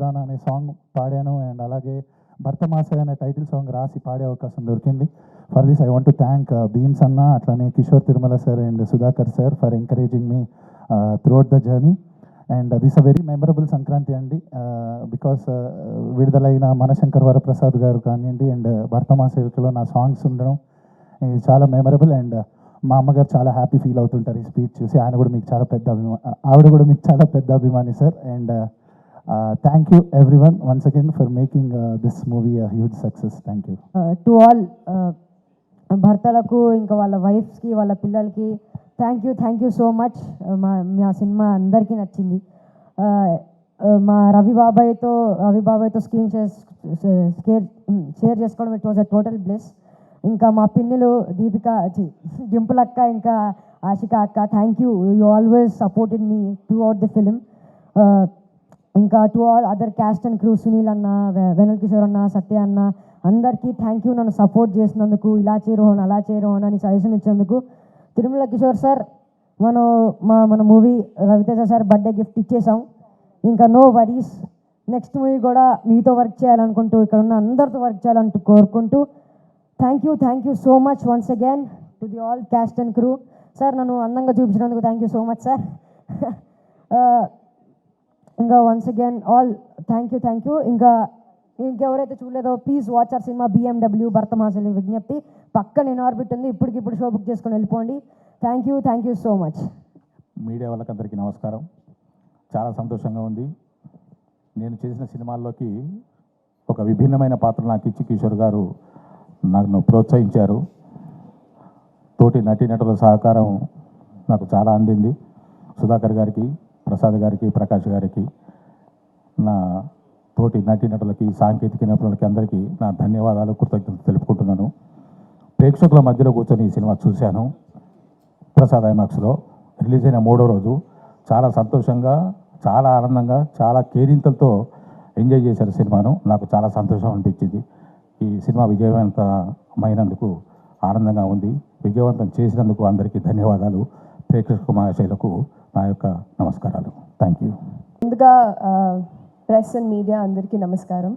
దాన అనే సాంగ్ పాడాను అండ్ అలాగే భర్తమాసే అనే టైటిల్ సాంగ్ రాసి పాడే అవకాశం దొరికింది. For this I want to thank Bheems అన్న, అట్లానే Kishore Tirumala sir and Sudhakar sir for encouraging me throughout the journey. And this a very memorable Sankranti అండి, బికాస్ విడుదలైన మనశంకర్ వరప్రసాద్ గారు కానివ్వండి అండ్ భర్తమాసేలో నా సాంగ్స్ ఉండడం ఇది చాలా మెమరబుల్. అండ్ మా అమ్మగారు చాలా హ్యాపీ ఫీల్ అవుతుంటారు ఈ స్పీచ్ చూసి. ఆవిడ కూడా మీకు చాలా పెద్ద అభిమాని sir. And thank you everyone once again for making this movie a huge success. Thank you to all భర్తలకు ఇంకా వాళ్ళ వైఫ్స్కి వాళ్ళ పిల్లలకి థ్యాంక్ యూ సో మచ్. మా సినిమా అందరికీ నచ్చింది. మా రవి బాబాయ్తో స్క్రీన్ షేర్ చేసుకోవడం it was a total bless. ఇంకా మా పిన్నులు దీపిక డింపుల్ అక్క ఇంకా ఆశిక అక్క, thank you always supported me throughout the film. ఇంకా to all other cast and crew, Sunil అన్న, వెనల్ కిషోర్ అన్న, సత్య అన్న, అందరికీ థ్యాంక్ యూ నన్ను సపోర్ట్ చేసినందుకు. ఇలా చేయరోహన్ అలా చేయరోహన్ అని సజెషన్ ఇచ్చేందుకు. తిరుమల కిషోర్ సార్ మన movie Ravi Teja sir birthday gift ఇచ్చేసాం. ఇంకా నో వరీస్, నెక్స్ట్ మూవీ కూడా మీతో వర్క్ చేయాలనుకుంటూ ఇక్కడ ఉన్న అందరితో వర్క్ చేయాలంటూ కోరుకుంటూ thank you so much once again to the all cast and crew. Sir నన్ను అందంగా చూపించినందుకు thank you so much sir. ఇంకా once again all thank you. ఇంకెవరైతే చూడలేదో please watch our cinema BMW భర్తమాసలి విజ్ఞప్తి. పక్కన ఆర్బిట్ ఉంది, ఇప్పటికిప్పుడు షో బుక్ చేసుకొని వెళ్ళిపోండి. థ్యాంక్ యూ సో మచ్. మీడియా వాళ్ళకి అందరికీ నమస్కారం. చాలా సంతోషంగా ఉంది. నేను చేసిన సినిమాల్లోకి ఒక విభిన్నమైన పాత్ర నాకు ఇచ్చి కిషోర్ గారు నన్ను ప్రోత్సహించారు. తోటి నటీనటుల సహకారం నాకు చాలా అందింది. సుధాకర్ గారికి, ప్రసాద్ గారికి, ప్రకాష్ గారికి, నా తోటి నటీనటులకి, సాంకేతిక నిపుణులకి అందరికీ నా ధన్యవాదాలు, కృతజ్ఞతలు తెలుపుకుంటున్నాను. ప్రేక్షకుల మధ్యలో కూర్చొని ఈ సినిమా చూశాను. ప్రసాద్ ఐమాక్స్లో రిలీజ్ అయిన 3వ రోజు చాలా సంతోషంగా, చాలా ఆనందంగా, చాలా కేరింతలతో ఎంజాయ్ చేశారు సినిమాను. నాకు చాలా సంతోషం అనిపించింది. ఈ సినిమా విజయవంతమైనందుకు ఆనందంగా ఉంది. విజయవంతం చేసినందుకు అందరికీ ధన్యవాదాలు. ప్రేక్షక మహాశయులకు నా యొక్క నమస్కారాలు. Thank you. ముందుగా ప్రెస్ అండ్ మీడియా అందరికీ నమస్కారం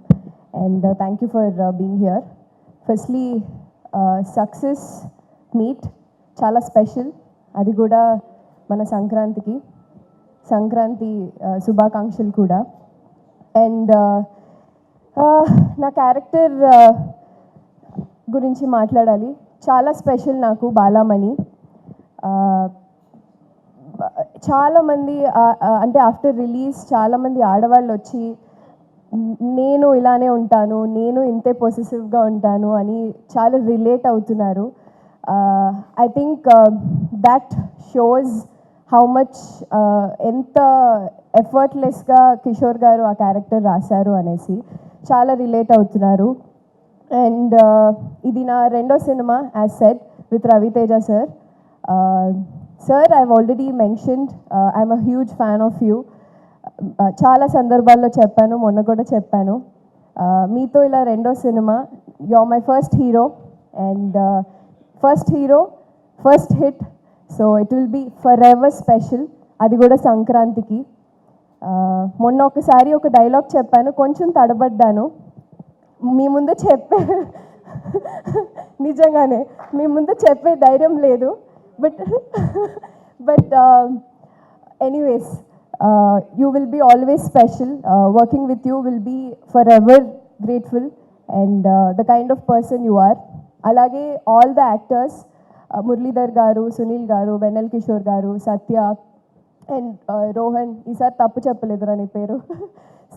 and thank you for being here. Firstly success meet చాలా స్పెషల్, అది కూడా మన సంక్రాంతి శుభాకాంక్షలు కూడా. అండ్ నా క్యారెక్టర్ గురించి మాట్లాడాలి. చాలా స్పెషల్ నాకు బాలామణి. చాలామంది అంటే ఆఫ్టర్ రిలీజ్ చాలామంది ఆడవాళ్ళు వచ్చి నేను ఇలానే ఉంటాను, నేను ఇంతే పొసెసివ్గా ఉంటాను అని చాలా రిలేట్ అవుతున్నారు. I think that shows how much ఎంత ఎఫర్ట్లెస్గా కిషోర్ గారు ఆ క్యారెక్టర్ రాశారు అనేసి చాలా రిలేట్ అవుతున్నారు. అండ్ ఇది నా 2వ cinema as said with Ravi Teja sir. Sir, I've already mentioned, I'm a huge fan of you. చాలా సందర్భాల్లో చెప్పాను, మొన్న కూడా చెప్పాను. మీతో ఇలా 2వ cinema, you're my first hero and first hit, so it will be forever special. అది కూడా సంక్రాంతికి. మొన్న ఒకసారి ఒక డైలాగ్ చెప్పాను, కొంచెం తడబడ్డాను. మీ ముందు నిజంగానే మీ ముందు చెప్పే ధైర్యం లేదు. But anyways, you will be always special. Working with you will be forever grateful and the kind of person you are. Alage all the actors, Muralidhar garu, Sunil garu, Venal Kishore garu, Satya and Rohan, isar tappu cheppaledu ani peru.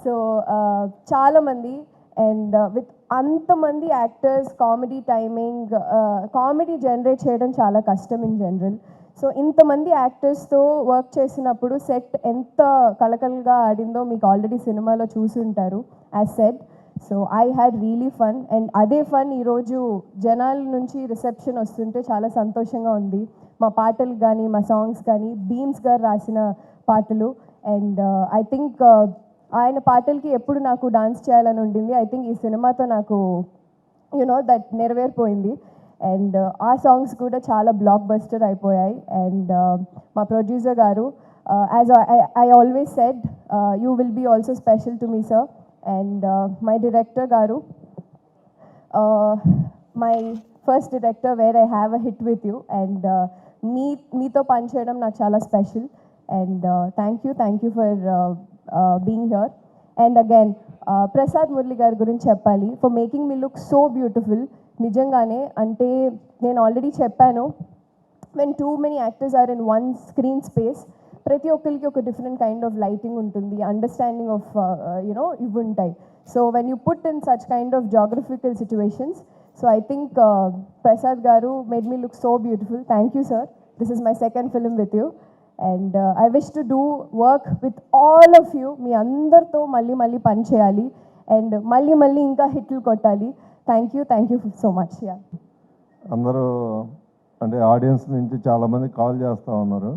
So chaala mandi and with అంతమంది actors, comedy timing, comedy generate చేయడం చాలా కష్టం in general. So ఇంతమంది యాక్టర్స్తో work చేసినప్పుడు set ఎంత కలకలగా ఆడిందో మీకు already సినిమాలో చూసుంటారు as said. So I had really fun and అదే ఫన్ ఈరోజు జనాల నుంచి రిసెప్షన్ వస్తుంటే చాలా సంతోషంగా ఉంది. మా పాటలు కానీ మా సాంగ్స్ కానీ భీమ్స్ గారు రాసిన పాటలు అండ్ ఐ థింక్ ఆయన పాటలకి ఎప్పుడు నాకు డాన్స్ చేయాలని ఉండింది. ఐ థింక్ ఈ సినిమాతో నాకు దట్ నెరవేరిపోయింది. అండ్ ఆ సాంగ్స్ కూడా చాలా బ్లాక్ బస్టర్ అయిపోయాయి. అండ్ మా ప్రొడ్యూసర్ గారు, as I always said, you will be also special to me sir. And my director గారు, my first director where I have a hit with you. And మీతో పనిచేయడం నాకు చాలా special. And thank you for being here. And again Prasad Murali గారి గురించి చెప్పాలి, for making me look so beautiful. నిజంగానే, అంటే నేను ఆల్రెడీ చెప్పాను, when too many actors are in one screen space, ప్రతి ఒక్కరికి ఒక డిఫరెంట్ కైండ్ ఆఫ్ లైటింగ్ ఉంటుంది, అండర్స్టాండింగ్ ఆఫ్ ఇవి ఉంటాయి. So when you put in such kind of geographical situations, so I think Prasad గారు made me look so beautiful. Thank you sir. This is my second film with you. And I wish to do work with all of you. మీ అందరితో మళ్ళీ పని చేయాలి and మళ్ళీ ఇంకా హిట్లు కొట్టాలి. Thank you so much. Yeah, అందరూ అంటే ఆడియన్స్ నుంచి చాలామంది కాల్ చేస్తూ ఉన్నారు,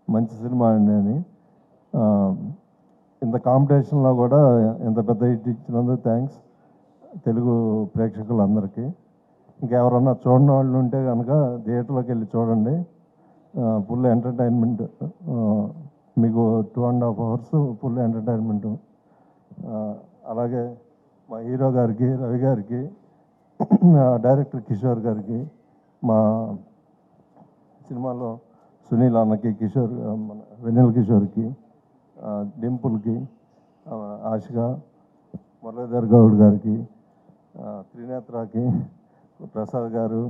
మంచి సినిమా అండి అని. ఇంత కాంపిటీషన్లో కూడా ఇంత పెద్ద హిట్ ఇచ్చినందుకు థ్యాంక్స్ తెలుగు ప్రేక్షకులందరికీ. ఇంకెవరన్నా చూడని వాళ్ళు ఉంటే కనుక థియేటర్లోకి వెళ్ళి చూడండి. ఫుల్ ఎంటర్టైన్మెంట్, మీకు 2.5 hours ఫుల్ ఎంటర్టైన్మెంట్. అలాగే మా హీరో గారికి, రవి గారికి, డైరెక్టర్ కిషోర్ గారికి, మా సినిమాలో సునీల్ అన్నకి, కిషోర్, మన వెన్నెల కిషోర్కి, డింపుల్కి, ఆశిక, మురళీధర్ గౌడ్ గారికి, త్రినేత్రకి, ప్రసాద్ గారు,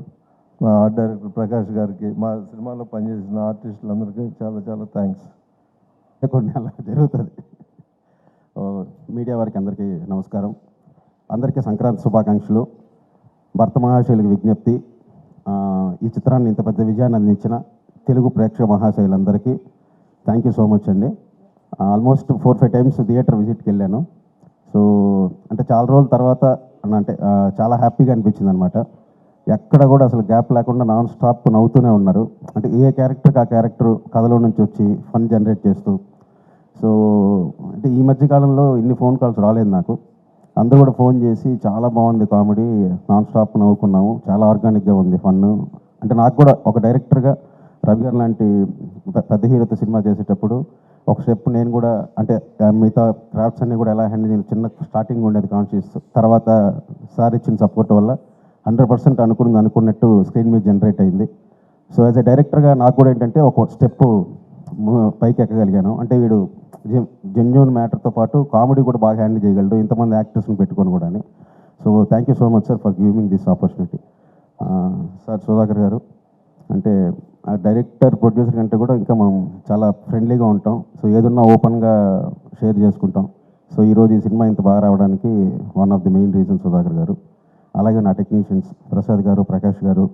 మా ఆర్ట్ డైరెక్టర్ ప్రకాష్ గారికి, మా సినిమాలో పనిచేసిన ఆర్టిస్టులందరికీ చాలా థ్యాంక్స్. కొన్ని అలా జరుగుతుంది. మీడియా వారికి అందరికీ నమస్కారం. అందరికీ సంక్రాంతి శుభాకాంక్షలు. భర్త మహాశయులకు విజ్ఞప్తి, ఈ చిత్రాన్ని ఇంత పెద్ద విజయాన్ని అందించిన తెలుగు ప్రేక్షక మహాశయులందరికీ థ్యాంక్ యూ సో మచ్ అండి. ఆల్మోస్ట్ 4-5 times థియేటర్ విజిట్కి వెళ్ళాను. సో అంటే చాలా రోజుల తర్వాత అంటే చాలా హ్యాపీగా అనిపించింది అనమాట. ఎక్కడ కూడా అసలు గ్యాప్ లేకుండా నాన్ స్టాప్ నవ్వుతూనే ఉన్నారు. అంటే ఏ క్యారెక్టర్కి ఆ క్యారెక్టర్ కథలో నుంచి వచ్చి ఫన్ జనరేట్ చేస్తూ. సో అంటే ఈ మధ్యకాలంలో ఇన్ని ఫోన్ కాల్స్ రాలేదు నాకు. అందరూ కూడా ఫోన్ చేసి చాలా బాగుంది కామెడీ, నాన్ స్టాప్ నవ్వుకున్నాము, చాలా ఆర్గానిక్గా ఉంది ఫన్. అంటే నాకు కూడా ఒక డైరెక్టర్గా రవి గారు లాంటి పెద్ద హీరోతో సినిమా చేసేటప్పుడు ఒక స్టెప్ నేను కూడా అంటే మిగతా క్రాఫ్ట్స్ అన్నీ కూడా ఎలా హ్యాండిల్ చేయాలి, చిన్న స్టార్టింగ్ ఉండేది కాన్షియస్. తర్వాత సార్ ఇచ్చిన సపోర్ట్ వల్ల 100% అనుకున్నట్టు స్క్రీన్ మీద జనరేట్ అయింది. సో యాజ్ ఎ డైరెక్టర్గా నాకు కూడా ఏంటంటే ఒక స్టెప్ పైకి ఎక్కగలిగాను. అంటే వీడు జెన్యూన్ మ్యాటర్తో పాటు కామెడీ కూడా బాగా హ్యాండిల్ చేయగలడు, ఇంతమంది యాక్టర్స్ని పెట్టుకొని కూడా అని. So thank you so much sir for giving this opportunity. Sir Sudhakar గారు అంటే డైరెక్టర్ ప్రొడ్యూసర్ కంటే కూడా ఇంకా మనం చాలా ఫ్రెండ్లీగా ఉంటాం. సో ఏదన్నా ఓపెన్గా షేర్ చేసుకుంటాం. సో ఈరోజు ఈ సినిమా ఇంత బాగా రావడానికి one of the main reason Sudhakar గారు. అలాగే నా టెక్నీషియన్స్ ప్రసాద్ గారు, ప్రకాష్ గారు.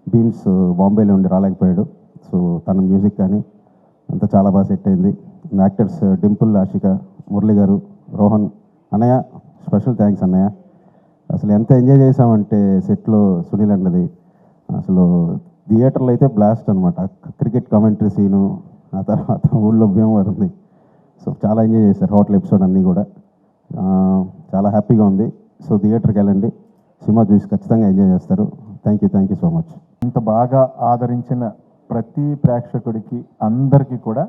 బీమ్స్ బాంబేలో ఉండి రాలేకపోయాడు. సో తన మ్యూజిక్ కానీ అంతా చాలా బాగా సెట్ అయింది. యాక్టర్స్ డింపుల్, ఆశిక, మురళి గారు, రోహన్ అన్నయ్య, స్పెషల్ థ్యాంక్స్ అన్నయ్య. అసలు ఎంత ఎంజాయ్ చేసామంటే సెట్లో సునీల్ అన్నది అసలు థియేటర్లో అయితే బ్లాస్ట్ అనమాట. క్రికెట్ కామెంటరీ సీను, ఆ తర్వాత ఊళ్ళో భీమవరం ఉంది. సో చాలా ఎంజాయ్ చేశారు హోటల్ ఎపిసోడ్ అన్నీ కూడా. చాలా హ్యాపీగా ఉంది. సో థియేటర్కి వెళ్ళండి, సినిమా చూసి ఖచ్చితంగా ఎంజాయ్ చేస్తారు. Thank you so much. ఇంత బాగా ఆదరించిన ప్రతి ప్రేక్షకుడికి అందరికీ కూడా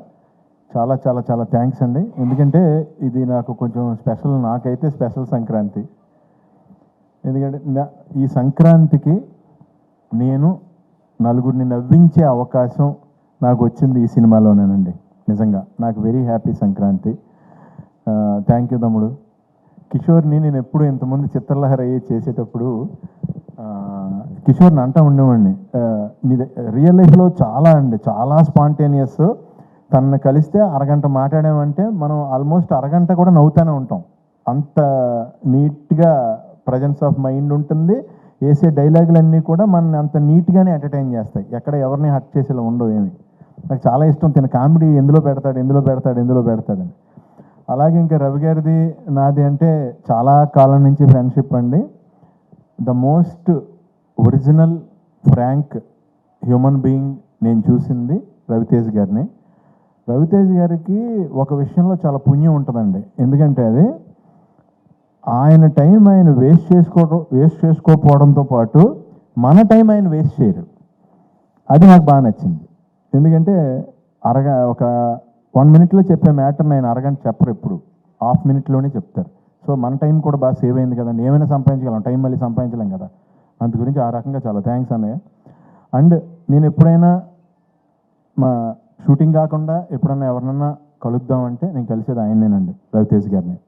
చాలా థ్యాంక్స్ అండి. ఎందుకంటే ఇది నాకు కొంచెం స్పెషల్, నాకైతే స్పెషల్ సంక్రాంతి. ఎందుకంటే ఈ సంక్రాంతికి నేను నలుగురిని నవ్వించే అవకాశం నాకు వచ్చింది ఈ సినిమాలోనేనండి. నిజంగా నాకు very happy Sankranti. Thank you తమ్ముడు. కిషోర్ని నేను ఎప్పుడు ఇంతమంది చిత్రలహరి చేసేటప్పుడు కిషోర్ని అంటూ ఉండేవాడిని, రియల్ లైఫ్లో చాలా స్పాంటేనియస్. తనను కలిస్తే అరగంట మాట్లాడామంటే మనం ఆల్మోస్ట్ అరగంట కూడా నవ్వుతూనే ఉంటాం. అంత నీట్గా ప్రజెన్స్ ఆఫ్ మైండ్ ఉంటుంది. వేసే డైలాగులన్నీ కూడా మన అంత నీట్గానే ఎంటర్టైన్ చేస్తాయి. ఎక్కడ ఎవరిని హర్ట్ చేసేలా ఉండవు ఏమి. నాకు చాలా ఇష్టం తిన కామెడీ ఎందులో పెడతాడని. అలాగే ఇంకా రవి గారిది నాది అంటే చాలా కాలం నుంచి ఫ్రెండ్షిప్ అండి. The most original frank human being నేను చూసింది రవితేజ్ గారిని. రవితేజ్ గారికి ఒక విషయంలో చాలా పుణ్యం ఉంటుందండి. ఎందుకంటే అది ఆయన టైం ఆయన వేస్ట్ చేసుకోకపోవడంతో పాటు మన టైం ఆయన వేస్ట్ చేయరు. అది నాకు బాగా నచ్చింది. ఎందుకంటే ఒక 1 minute చెప్పే మ్యాటర్ని ఆయన అరగంట చెప్పరు, ఎప్పుడు ½ minute చెప్తారు. సో మన టైం కూడా బాగా సేవ్ అయింది కదండి. ఏమైనా సంపాదించగలం, టైం మళ్ళీ సంపాదించలేం కదా. అందు గురించి ఆ రకంగా చాలా థ్యాంక్స్ అన్నయ్య. అండ్ నేను ఎప్పుడైనా మా షూటింగ్ కాకుండా ఎప్పుడన్నా ఎవరినన్నా కలుద్దామంటే నేను కలిసేది ఆయనేనండి, రవితేజ్ గారిని.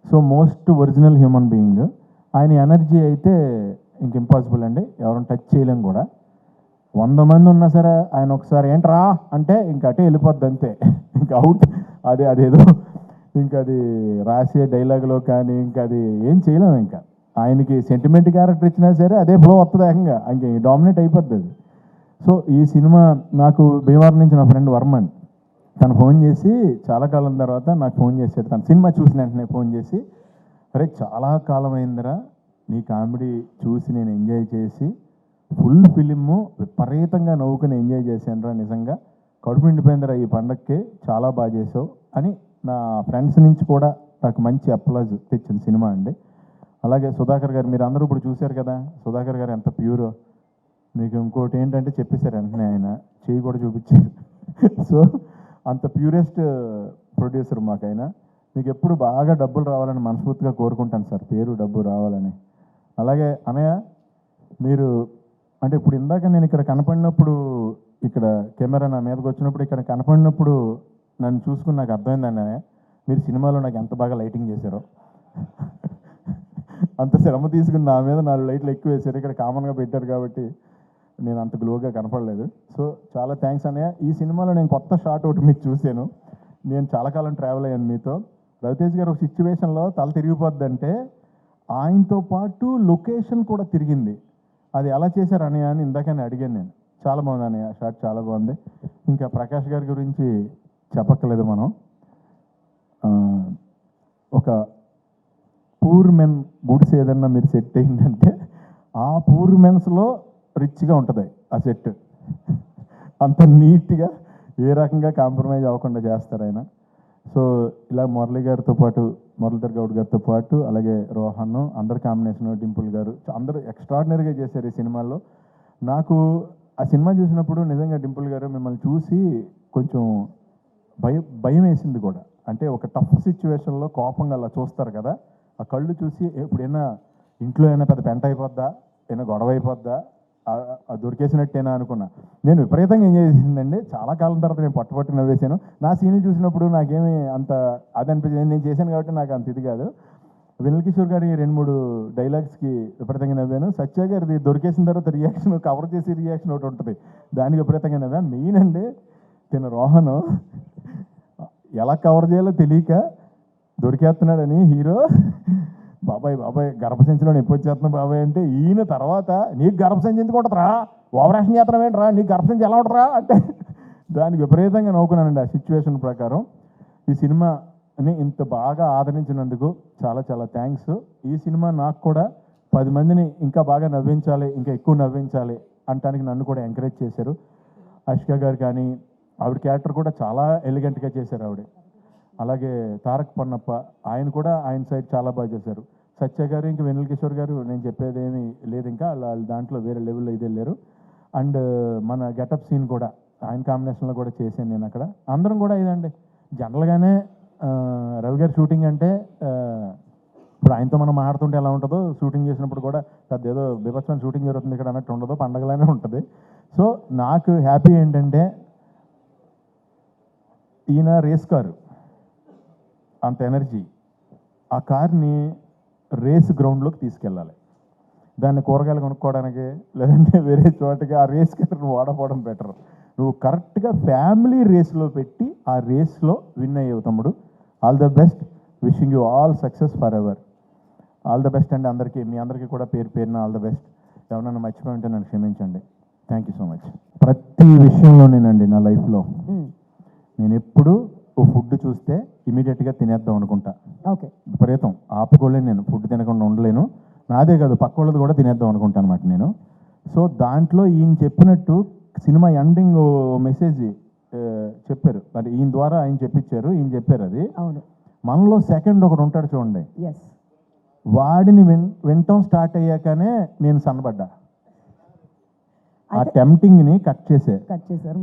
So most original human being. ఆయన ఎనర్జీ అయితే ఇంక ఇంపాసిబుల్ అండి, ఎవరైనా టచ్ చేయలేం కూడా. 100 మంది ఉన్నా సరే ఆయన ఒకసారి ఏంట్రా అంటే ఇంక అటే వెళ్ళిపోద్ది అంతే, ఇంకా అవుట్. అదేదో ఇంకా అది రాసే డైలాగ్లో కానీ ఇంకా అది ఏం చేయలేము. ఇంకా ఆయనకి సెంటిమెంట్ క్యారెక్టర్ ఇచ్చినా సరే అదే ఫ్లో వస్తుంది, ఏకంగా ఇంక డామినేట్ అయిపోద్ది అది. సో ఈ సినిమా నాకు భీమవరం నుంచి నా ఫ్రెండ్ వర్మన్ తను ఫోన్ చేసి చాలా కాలం తర్వాత నాకు ఫోన్ చేశాడు. తను సినిమా చూసిన వెంటనే ఫోన్ చేసి, అరే చాలా కాలం అయిందిరా నీ కామెడీ చూసి నేను ఎంజాయ్ చేసి, ఫుల్ ఫిలిము విపరీతంగా నవ్వుకుని ఎంజాయ్ చేశానురా, నిజంగా కడుపు నిండిపోయిందిరా ఈ పండక్కి, చాలా బాగా చేసావు అని నా ఫ్రెండ్స్ నుంచి కూడా నాకు మంచి అప్లాజ్ తెచ్చిన సినిమా అండి. అలాగే సుధాకర్ గారు, మీరు అందరూ ఇప్పుడు చూశారు కదా సుధాకర్ గారు ఎంత ప్యూరో. మీకు ఇంకోటి ఏంటంటే చెప్పేశారు వెంటనే, ఆయన చేయి కూడా చూపించారు. సో అంత ప్యూరెస్ట్ ప్రొడ్యూసర్ మాకైనా. మీకు ఎప్పుడు బాగా డబ్బులు రావాలని మనస్ఫూర్తిగా కోరుకుంటాను సార్, పేరు డబ్బు రావాలని. అలాగే అనయ్య, మీరు అంటే ఇప్పుడు ఇందాక నేను ఇక్కడ కనపడినప్పుడు, ఇక్కడ కెమెరా నా మీదకి వచ్చినప్పుడు ఇక్కడ కనపడినప్పుడు నన్ను చూసుకుని నాకు అర్థమైంది అన్నయ్య, మీరు సినిమాలో నాకు ఎంత బాగా లైటింగ్ చేశారో. అంత శ్రమ తీసుకుని నా మీద 4 లైట్లు ఎక్కువ వేశారు. ఇక్కడ కామన్గా పెట్టారు కాబట్టి నేను అంత గ్లోగా కనపడలేదు. సో చాలా థ్యాంక్స్ అన్నయ్య. ఈ సినిమాలో నేను కొత్త షాట్ ఒకటి మీకు చూశాను. నేను చాలా కాలం ట్రావెల్ అయ్యాను మీతో. రవితేజ్ గారు ఒక సిచ్యువేషన్లో తల తిరిగిపోద్దంటే ఆయనతో పాటు లొకేషన్ కూడా తిరిగింది. అది ఎలా చేశారు అన్నయ్య అని ఇందాకనే అడిగాను నేను. చాలా బాగుంది అన్నయ్య, షాట్ చాలా బాగుంది. ఇంకా ప్రకాష్ గారి గురించి చెప్పక్కర్లేదు మనం. ఒక పూర్ మెన్ గుడ్స్ ఏదన్నా మీరు సెట్ అయిందంటే ఆ పూర్ మెన్స్లో రిచ్గా ఉంటుంది ఆ సెట్. అంత నీట్గా ఏ రకంగా కాంప్రమైజ్ అవ్వకుండా చేస్తారు ఆయన. సో ఇలా మురళి గారితో పాటు, మురళీధర్ గౌడ్ గారితో పాటు, అలాగే రోహన్, అందరి కాంబినేషన్, డింపుల్ గారు అందరూ ఎక్స్ట్రాడినరీగా చేశారు ఈ సినిమాలో. నాకు ఆ సినిమా చూసినప్పుడు నిజంగా డింపుల్ గారు మిమ్మల్ని చూసి కొంచెం భయం వేసింది కూడా. అంటే ఒక టఫ్ సిచ్యువేషన్లో కోపంగా అలా చూస్తారు కదా, ఆ కళ్ళు చూసి ఎప్పుడైనా ఇంట్లో అయినా పెద్ద పెంట అయిపోద్దా, ఏమైనా గొడవ అయిపోద్దా, దొరికేసినట్టేనా అనుకున్నా. నేను విపరీతంగా ఎంజాయ్ చేసిందండి. చాలా కాలం తర్వాత నేను పట్టుపట్టు నవ్వేశాను. నా సీన్లు చూసినప్పుడు నాకేమీ అంత అది అనిపించింది, నేను చేశాను కాబట్టి నాకు అంత ఇది కాదు. వెన్నెల కిషోర్ గారి 2-3 డైలాగ్స్కి విపరీతంగా నవ్వాను. సత్య గారిది దొరికేసిన తర్వాత రియాక్షన్, కవర్ చేసి రియాక్షన్ ఒకటి ఉంటుంది, దానికి విపరీతంగా నవ్వాను. మెయిన్ అండి తిన రోహన్ ఎలా కవర్ చేయాలో తెలియక దొరికేస్తున్నాడని హీరో, బాబాయ్ గర్భసంచిలో ఎప్పుడు వచ్చేస్తున్నావు బాబాయ్ అంటే, ఈయన తర్వాత నీకు గర్భసంచి ఎందుకు ఉంటుందిరా, ఓవరాక్షన్ చేస్తున్నావు ఏంట్రా, నీకు గర్భసంచి ఎలా ఉంటుందా అంటే దానికి విపరీతంగా నవ్వుకున్నానండి ఆ సిచ్యువేషన్ ప్రకారం. ఈ సినిమాని ఇంత బాగా ఆదరించినందుకు చాలా చాలా థ్యాంక్స్. ఈ సినిమా నాకు కూడా 10 మందిని ఇంకా బాగా నవ్వించాలి, ఇంకా ఎక్కువ నవ్వించాలి అనటానికి నన్ను కూడా ఎంకరేజ్ చేశారు. అష్క గారు కానీ, ఆవిడ క్యారెక్టర్ కూడా చాలా ఎలిగెంట్గా చేశారు ఆవిడ. అలాగే తారక్ పన్నప్ప, ఆయన కూడా ఆయన సైడ్ చాలా బాగా చేశారు. సత్య గారు, ఇంకా వెన్నెల కిషోర్ గారు నేను చెప్పేది ఏమీ లేదు, ఇంకా వాళ్ళు దాంట్లో వేరే లెవెల్లో ఇది వెళ్ళారు. అండ్ మన గెటప్ సీన్ కూడా ఆయన కాంబినేషన్లో కూడా చేశాను నేను అక్కడ. అందరం కూడా ఇదండి జనరల్గానే రవి గారి షూటింగ్ అంటే ఇప్పుడు ఆయనతో మనం మాట్లాడుతుంటే ఎలా ఉంటుందో, షూటింగ్ చేసినప్పుడు కూడా పెద్ద ఏదో బీభత్సమైన షూటింగ్ జరుగుతుంది ఇక్కడ అన్నట్టు ఉండదు, పండగలానే ఉంటుంది. సో నాకు హ్యాపీ ఏంటంటే ఈయన రేస్ కారు, అంత ఎనర్జీ, ఆ కార్ని రేస్ గ్రౌండ్లోకి తీసుకెళ్ళాలి. దాన్ని కూరగాయలు కొనుక్కోవడానికి లేదంటే వేరే చోటకి ఆ రేస్ కారును వాడపోవడం బెటర్. నువ్వు కరెక్ట్గా ఫ్యామిలీ రేస్లో పెట్టి ఆ రేస్లో విన్ అయ్యావు తమ్ముడు. All the best, wishing you all success for ever. All the best అండి అందరికీ, మీ అందరికీ కూడా పేరు పేరున ఆల్ ద బెస్ట్. ఎవరన్నా మర్చిపోయి ఉంటే నన్ను క్షమించండి. Thank you so much. ప్రతి విషయంలోనేనండి నా లైఫ్లో నేను ఎప్పుడు ఓ ఫుడ్ చూస్తే ఇమీడియట్గా తినేద్దాం అనుకుంటా. ఓకే, విపరీతం ఆపుకోలేను నేను, ఫుడ్ తినకుండా ఉండలేను. నాదే కాదు పక్క వాళ్ళది కూడా తినేద్దాం అనుకుంటాను అనమాట నేను. సో దాంట్లో ఈయన చెప్పినట్టు సినిమా ఎండింగ్ మెసేజ్ చెప్పారు, అంటే ఈయన ద్వారా ఆయన చెప్పించారు, ఈయన చెప్పారు అది. అవును. మనలో సెకండ్ ఒకడు ఉంటాడు చూడండి, ఎస్. వాడిని వినటం స్టార్ట్ అయ్యాకనే నేను సన్నబడ్డా. ఆ అంటే టెంప్టింగ్ని కట్ చేశారు.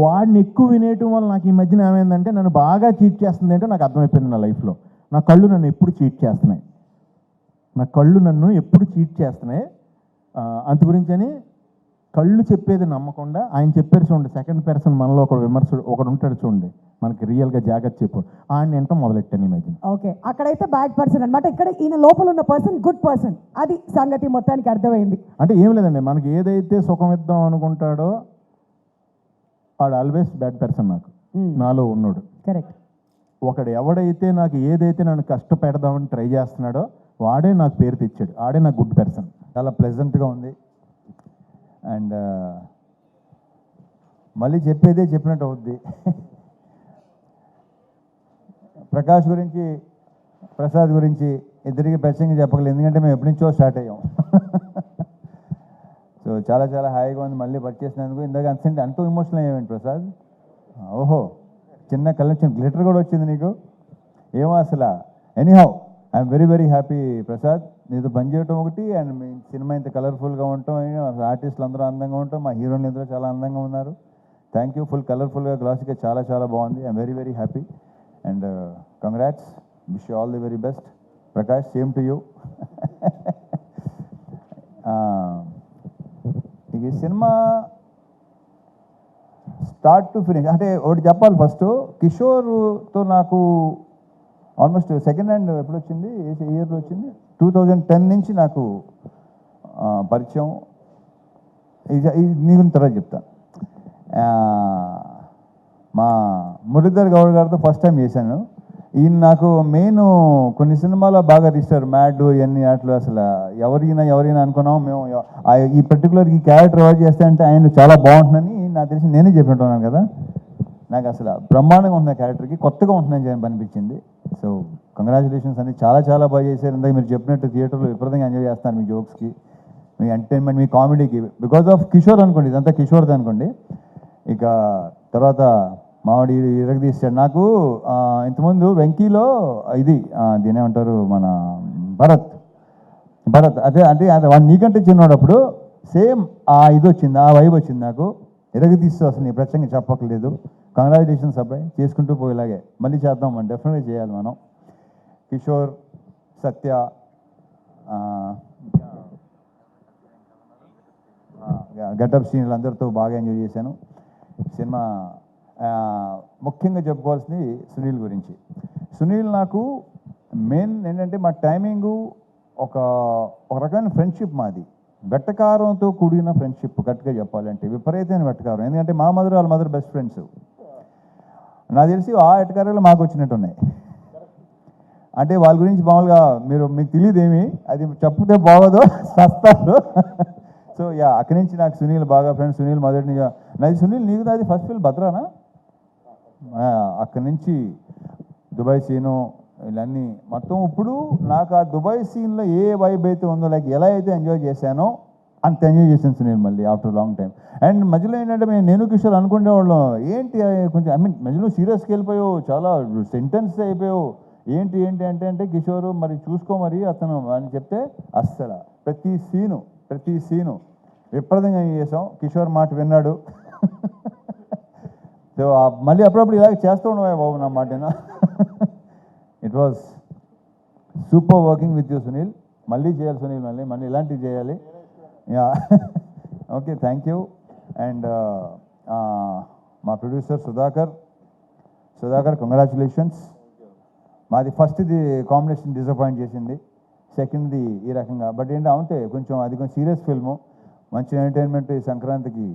వాడిని ఎక్కువ వినేయటం వల్ల నాకు ఈ మధ్యన ఏమైందంటే నన్ను బాగా చీట్ చేస్తుంది ఏంటో నాకు అర్థమైపోయింది నా లైఫ్లో. నా కళ్ళు నన్ను ఎప్పుడు చీట్ చేస్తున్నాయి, అందు గురించని కళ్ళు చెప్పేది నమ్మకుండా ఆయన చెప్పారు చూడండి, సెకండ్ పర్సన్ మనలో ఒక విమర్శుడు ఒకడు ఉంటాడు చూడండి, మనకి రియల్గా జాగ్రత్త చెప్పు, ఆయన వింటాం మొదలెట్టాను ఈ మధ్యన. ఓకే, అక్కడైతే బ్యాడ్ పర్సన్ అనమాట, ఇక్కడ ఈయన లోపల ఉన్న పర్సన్ గుడ్ పర్సన్, అది సంగతి మొత్తానికి అర్థమైంది. అంటే ఏం లేదండి, మనకి ఏదైతే సుఖం ఇద్దాం అనుకుంటాడో వాడు ఆల్వేస్ బ్యాడ్ పర్సన్ నాకు, నాలో ఉన్నాడు. కరెక్ట్. ఒకడు ఎవడైతే నాకు ఏదైతే నన్ను కష్టపెడదామని ట్రై చేస్తున్నాడో వాడే నాకు పేరు తెచ్చాడు, ఆడే నాకు గుడ్ పర్సన్. చాలా ప్లెజెంట్గా ఉంది. అండ్ మళ్ళీ చెప్పేదే చెప్పినట్టు అవుద్ది. ప్రకాష్ గురించి, ప్రసాద్ గురించి ఇద్దరికి ప్రత్యేకంగా చెప్పగలేదు, ఎందుకంటే మేము ఎప్పటి నుంచో స్టార్ట్ అయ్యాం. సో చాలా చాలా హాయిగా ఉంది మళ్ళీ వర్క్ చేసినందుకు. ఇందాక అంత ఎమోషనల్ అయ్యామండి ప్రసాద్. ఓహో, చిన్న కలెక్షన్ గ్లిటర్ కూడా వచ్చింది నీకు, ఏమో అసలు. Anyhow I'm very very happy Prasad, నీతో పనిచేయటం ఒకటి, అండ్ మీ సినిమా ఇంత కలర్ఫుల్గా ఉండటం, ఆర్టిస్టులు అందరూ అందంగా ఉంటాం, మా హీరోయిన్లు అందరూ చాలా అందంగా ఉన్నారు. Thank you. ఫుల్ కలర్ఫుల్గా గ్లాసీగా చాలా చాలా బాగుంది. I'm very very happy and congrats, wish you all the very best. Prakash, same to you. ఈ సినిమా స్టార్ట్ టు ఫినిష్ అంటే ఒకటి చెప్పాలి. ఫస్ట్ కిషోర్తో నాకు ఆల్మోస్ట్ సెకండ్ హ్యాండ్ ఎప్పుడు వచ్చింది, ఏ ఇయర్లో వచ్చింది, 2010 నుంచి నాకు పరిచయం. నీ గురించి తర్వాత చెప్తాను. మా మురళీధర్ గౌడ్ గారితో ఫస్ట్ టైం చేశాను. ఈయన నాకు మెయిన్ కొన్ని సినిమాలో బాగా రిజిస్టర్, మ్యాడ్ ఇవన్నీ వాటిలో అసలు ఎవరైనా అనుకున్నాం మేము. ఈ పర్టికులర్ ఈ క్యారెక్టర్ ఎవరు చేస్తే అంటే ఆయన చాలా బాగుంటుందని నాకు తెలిసి నేనే చెప్పినట్టున్నాను కదా. నాకు అసలు బ్రహ్మాండంగా ఉన్న క్యారెక్టర్కి కొత్తగా ఉంటుందని అనిపించింది. సో కంగ్రాచులేషన్స్ అండి, చాలా చాలా బాగా చేశారు. ఇందాక మీరు చెప్పినట్టు థియేటర్లో విపరీతంగా ఎంజాయ్ చేస్తాను మీ జోక్స్కి, మీ ఎంటర్టైన్మెంట్, మీ కామెడీకి, బికాజ్ ఆఫ్ కిషోర్ అనుకోండి, ఇదంతా కిషోర్ది అనుకోండి. ఇక తర్వాత మావాడి ఇరగదీశాడు. నాకు ఇంతకుముందు వెంకీలో ఇది దీని ఏమంటారు, మన భరత్ అదే అంటే వాడు నీకంటే చిన్నవాడు, అప్పుడు సేమ్ ఇది వచ్చింది, ఆ వైబ్ వచ్చింది నాకు. ఇరగదీస్తూ అసలు నీ ప్రత్యేకంగా చెప్పక్కర్లేదు. కంగ్రాచులేషన్స్ అబ్బాయి, చేసుకుంటూ పోయేలాగే మళ్ళీ చేద్దాం, మనం డెఫినెట్గా చేయాలి మనం. కిషోర్, సత్య, గెటప్ సీన్లు అందరితో బాగా ఎంజాయ్ చేశాను. సినిమా ముఖ్యంగా చెప్పుకోవాల్సింది సునీల్ గురించి. సునీల్ నాకు మెయిన్ ఏంటంటే మా టైమింగు ఒక రకమైన ఫ్రెండ్షిప్ మాది, వెట్టకారంతో కూడిన ఫ్రెండ్షిప్. కరెక్ట్గా చెప్పాలంటే విపరీతమైన వెట్టకారం, ఎందుకంటే మా మదర్ వాళ్ళ మదర్ బెస్ట్ ఫ్రెండ్స్. నాకు తెలిసి ఆ వెట్టకారాలు మాకు వచ్చినట్టు ఉన్నాయి. అంటే వాళ్ళ గురించి మామూలుగా మీకు తెలియదేమి, అది చెప్తే బాగోదు, సస్తారు. సో అక్కడి నుంచి నాకు సునీల్ బాగా ఫ్రెండ్స్. సునీల్ మొదటి నాది సునీల్, నీకు నాది ఫస్ట్ ఫిల్మ్ భద్రానా, అక్కడి నుంచి దుబాయ్ సీను ఇవన్నీ మొత్తం. ఇప్పుడు నాకు ఆ దుబాయ్ సీన్లో ఏ వైబ్ అయితే ఉందో, లైక్ ఎలా అయితే ఎంజాయ్ చేశానో అంత ఎంజాయ్ చేశాను సునీల్ మళ్ళీ ఆఫ్టర్ లాంగ్ టైం. అండ్ మధ్యలో ఏంటంటే నేను కిషోర్ అనుకునేవాళ్ళం, ఏంటి కొంచెం మధ్యలో సీరియస్కి వెళ్ళిపోయావు, చాలా సెంటెన్స్ అయిపోయావు, ఏంటి అంటే కిషోర్ మరి చూసుకో మరి అతను అని చెప్తే అస్సలు ప్రతి సీను విపరీతంగా చేసాం. కిషోర్ మాట విన్నాడు. సో మళ్ళీ అప్పుడప్పుడు ఇలాగ చేస్తూ ఉండవా బాబు నా మాటేనా. It was super working with you Sunil. మళ్ళీ చేయాలి సునీల్, మళ్ళీ ఇలాంటివి చేయాలి. Ya, okay, thank you. And మా ప్రొడ్యూసర్ సుధాకర్ కంగ్రాచులేషన్స్. మాది ఫస్ట్ది కాంబినేషన్ డిసప్పాయింట్ చేసింది, సెకండ్ది ఈ రకంగా. బట్ అంతే కొంచెం అది కొంచెం సీరియస్ ఫిల్ము, మంచి ఎంటర్టైన్మెంట్. ఈ సంక్రాంతికి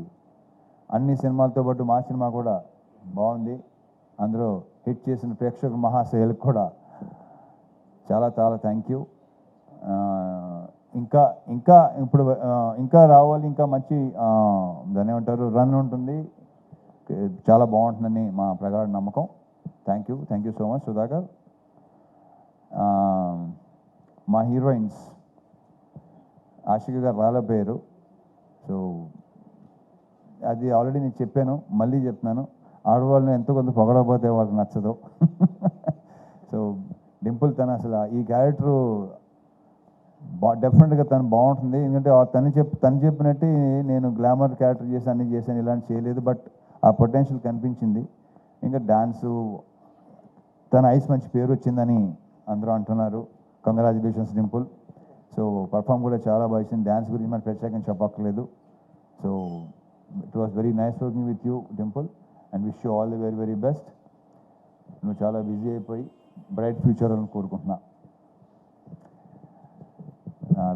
అన్ని సినిమాలతో పాటు మా సినిమా కూడా బాగుంది. అందులో హిట్ చేసిన ప్రేక్షక మహాశయులకు కూడా చాలా చాలా థ్యాంక్ యూ. ఇంకా రావాలి, ఇంకా మంచి దాన్ని ఏమంటారు రన్ ఉంటుంది, చాలా బాగుంటుందని మా ప్రగాఢ నమ్మకం. Thank you so much Sudhakar. మా హీరోయిన్స్ ఆషిక గారు రాలేపోయారు. సో అది ఆల్రెడీ నేను చెప్పాను, మళ్ళీ చెప్తున్నాను. ఆడవాళ్ళని ఎంతో కొంత పొగడకపోతే వాళ్ళకి నచ్చదు. సో డింపుల్ తను అసలు ఈ క్యారెక్టరు డెఫినెట్గా తను బాగుంటుంది. ఎందుకంటే తను చెప్పినట్టు నేను గ్లామర్ క్యారెక్టర్ చేసి అన్నీ చేశాను, ఇలాంటి చేయలేదు. బట్ ఆ పొటెన్షియల్ కనిపించింది. ఇంకా డాన్సు తన ఐస్ మంచి పేరు వచ్చిందని అందరూ అంటున్నారు. కంగ్రాచులేషన్స్ డింపుల్. సో పర్ఫామ్ కూడా చాలా బాగా ఇచ్చింది. డ్యాన్స్ గురించి మనం ప్రత్యేకంగా చెప్పక్కర్లేదు. So it was very nice working with you Dimple and wish you all the very very best. నువ్వు చాలా బిజీ అయిపోయి బ్రైట్ ఫ్యూచర్ అని కోరుకుంటున్నా.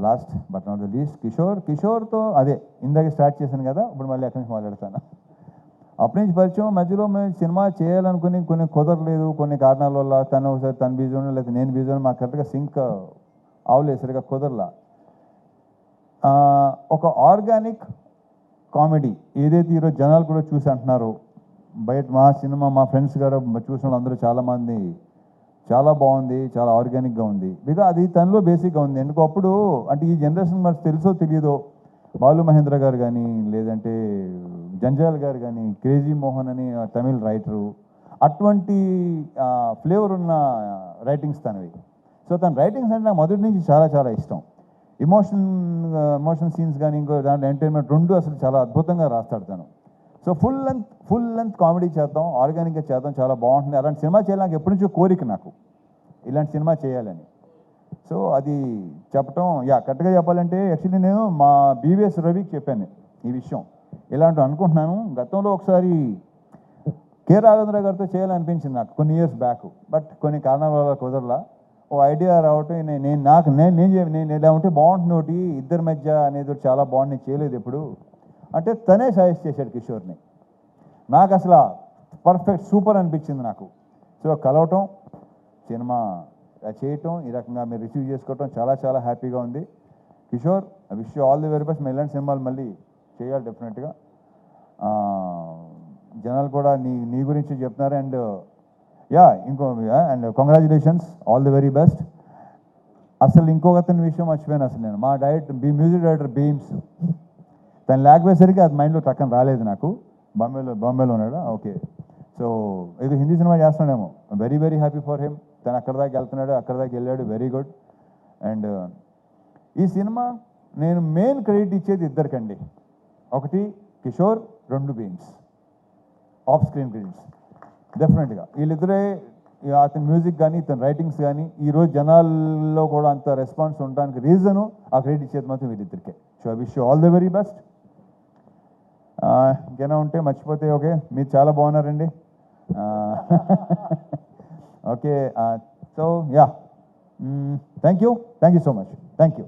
Last but not the least కిషోర్తో అదే ఇందాక స్టార్ట్ చేశాను కదా, ఇప్పుడు మళ్ళీ అక్కడి నుంచి మాట్లాడతాను. అప్పటి నుంచి పరిచయం, మధ్యలో మేము సినిమా చేయాలనుకుని కొన్ని కుదరలేదు, కొన్ని కారణాల వల్ల. తను ఒకసారి తను బిజీ ఉండడం, లేకపోతే నేను బిజీ ఉండడం, మాకు కరెక్ట్గా సింక్ అవలేదు, సరిగా కుదరలా. ఒక ఆర్గానిక్ కామెడీ ఏదైతే ఈరోజు జనాలు కూడా చూసి అంటున్నారు, బయట మా సినిమా మా ఫ్రెండ్స్ గారు చూసిన వాళ్ళందరూ చాలామంది చాలా బాగుంది, చాలా ఆర్గానిక్గా ఉంది. బికాజ్ అది తనలో బేసిక్గా ఉంది. ఎందుకు అప్పుడు అంటే ఈ జనరేషన్ మరి తెలుసో తెలియదో, బాలు మహేంద్ర గారు కానీ, లేదంటే జంజాల్ గారు కానీ, క్రేజీ మోహన్ అని తమిళ్ రైటరు, అటువంటి ఫ్లేవర్ ఉన్న రైటింగ్స్ తనవి. సో తన రైటింగ్స్ అంటే నాకు మొదటి నుంచి చాలా చాలా ఇష్టం. ఎమోషన్ సీన్స్ కానీ ఇంకో దాంట్లో ఎంటర్టైన్మెంట్ రెండు అసలు చాలా అద్భుతంగా రాస్తాడు తను. సో ఫుల్ లెంత్ కామెడీ చేద్దాం, ఆర్గానిక్గా చేద్దాం, చాలా బాగుంటుంది. అలాంటి సినిమా చేయాలి నాకు ఎప్పటి నుంచో కోరిక, నాకు ఇలాంటి సినిమా చేయాలని. సో అది చెప్పటం కరెక్ట్గా చెప్పాలంటే యాక్చువల్లీ నేను మా బీవీఎస్ రవికి చెప్పాను ఈ విషయం, ఇలాంటివి అనుకుంటున్నాను. గతంలో ఒకసారి కె రాఘవేంద్ర గారితో చేయాలనిపించింది నాకు కొన్ని ఇయర్స్ బ్యాక్. బట్ కొన్ని కారణాల వల్ల కుదరలా. ఓ ఐడియా రావటం నేను ఇలా ఉంటే బాగుంటుంది, ఒకటి ఇద్దరి మధ్య అనేది చాలా బాగుంది, నేను చేయలేదు ఎప్పుడు అంటే తనే సజెస్ట్ చేశాడు కిషోర్ని. నాకు అసలు పర్ఫెక్ట్ సూపర్ అనిపించింది నాకు. సో కలవటం, సినిమా చేయటం, ఈ రకంగా మీరు రిసీవ్ చేసుకోవటం చాలా చాలా హ్యాపీగా ఉంది. Kishore, I wish you all the very best. ఇలాంటి సినిమాలు మళ్ళీ చేయాలి డెఫినెట్గా. జనాలు కూడా నీ గురించి చెప్తున్నారు. And and congratulations, all the very best. అసలు ఇంకొక అతని విషయం మర్చిపోయాను అసలు నేను. మా మ్యూజిక్ డైరెక్టర్ బీమ్స్, తను లేకపోయేసరికి అది మైండ్లో టక్కన రాలేదు నాకు. బాంబేలో ఉన్నాడు. ఓకే, సో ఇది హిందీ సినిమా చేస్తున్నాడేమో. Very very happy for him. తను అక్కడ దాకా వెళ్తున్నాడు, అక్కడ దాకా వెళ్ళాడు, వెరీ గుడ్. అండ్ ఈ సినిమా నేను మెయిన్ క్రెడిట్ ఇచ్చేది ఇద్దరికండి. ఒకటి కిషోర్, రెండు బీమ్స్. ఆఫ్ స్క్రీన్ క్రెడిట్స్ డెఫినెట్గా వీళ్ళిద్దరే. అతని మ్యూజిక్ కానీ ఇతని రైటింగ్స్ కానీ ఈరోజు జనాల్లో కూడా అంత రెస్పాన్స్ ఉండడానికి రీజను ఆ క్రెడిట్ ఇచ్చేది మాత్రం వీళ్ళిద్దరికే. So I wish you all the very best. ఇంకేనా ఉంటే మర్చిపోతే ఓకే, మీరు చాలా బాగున్నారండి. Okay, so thank you so much. Thank you.